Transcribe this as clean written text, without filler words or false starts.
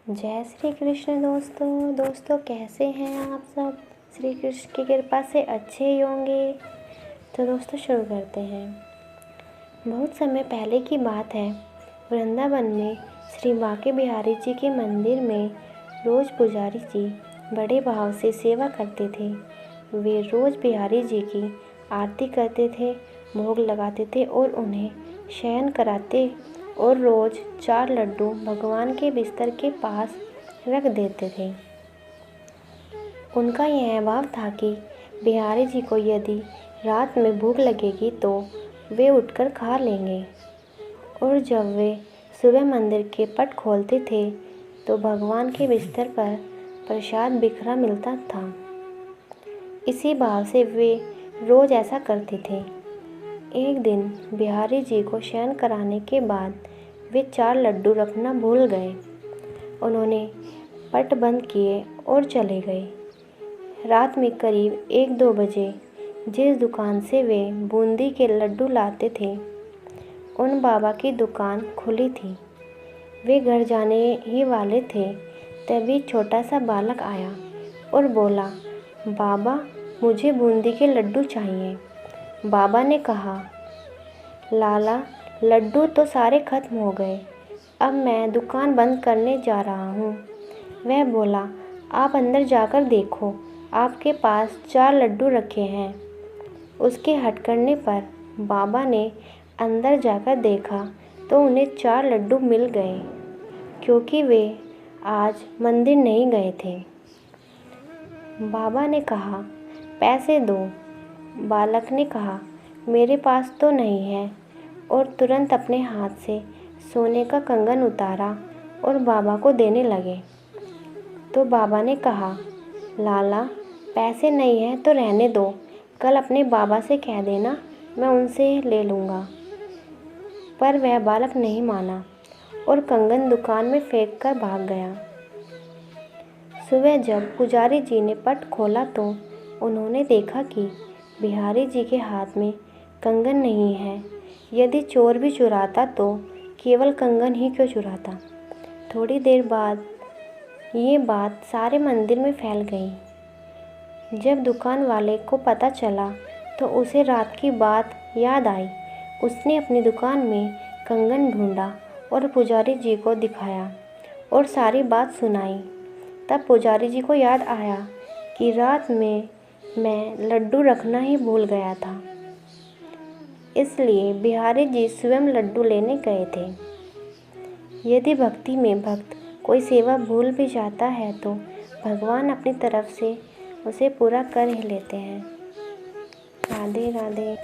जय श्री कृष्ण दोस्तों कैसे हैं आप सब। श्री कृष्ण की कृपा से अच्छे ही होंगे। तो दोस्तों शुरू करते हैं। बहुत समय पहले की बात है। वृंदावन में श्री बांके बिहारी जी के मंदिर में रोज़ पुजारी जी बड़े भाव से सेवा करते थे। वे रोज़ बिहारी जी की आरती करते थे, भोग लगाते थे और उन्हें शयन कराते और रोज़ 4 लड्डू भगवान के बिस्तर के पास रख देते थे। उनका यह भाव था कि बिहारी जी को यदि रात में भूख लगेगी तो वे उठकर खा लेंगे। और जब वे सुबह मंदिर के पट खोलते थे तो भगवान के बिस्तर पर प्रसाद बिखरा मिलता था। इसी भाव से वे रोज़ ऐसा करते थे। एक दिन बिहारी जी को शयन कराने के बाद वे 4 लड्डू रखना भूल गए। उन्होंने पट बंद किए और चले गए। रात में करीब 1-2 बजे जिस दुकान से वे बूंदी के लड्डू लाते थे उन बाबा की दुकान खुली थी। वे घर जाने ही वाले थे, तभी छोटा सा बालक आया और बोला, बाबा मुझे बूंदी के लड्डू चाहिए। बाबा ने कहा, लाला लड्डू तो सारे खत्म हो गए, अब मैं दुकान बंद करने जा रहा हूँ। वह बोला, आप अंदर जाकर देखो, आपके पास 4 लड्डू रखे हैं। उसके हट करने पर बाबा ने अंदर जाकर देखा तो उन्हें 4 लड्डू मिल गए, क्योंकि वे आज मंदिर नहीं गए थे। बाबा ने कहा, पैसे दो। बालक ने कहा, मेरे पास तो नहीं है, और तुरंत अपने हाथ से सोने का कंगन उतारा और बाबा को देने लगे। तो बाबा ने कहा, लाला पैसे नहीं हैं तो रहने दो, कल अपने बाबा से कह देना, मैं उनसे ले लूँगा। पर वह बालक नहीं माना और कंगन दुकान में फेंक कर भाग गया। सुबह जब पुजारी जी ने पट खोला तो उन्होंने देखा कि बिहारी जी के हाथ में कंगन नहीं है। यदि चोर भी चुराता तो केवल कंगन ही क्यों चुराता। थोड़ी देर बाद ये बात सारे मंदिर में फैल गई। जब दुकान वाले को पता चला तो उसे रात की बात याद आई। उसने अपनी दुकान में कंगन ढूंढा और पुजारी जी को दिखाया और सारी बात सुनाई। तब पुजारी जी को याद आया कि रात में मैं लड्डू रखना ही भूल गया था, इसलिए बिहारी जी स्वयं लड्डू लेने गए थे। यदि भक्ति में भक्त कोई सेवा भूल भी जाता है तो भगवान अपनी तरफ से उसे पूरा कर ही लेते हैं। राधे राधे।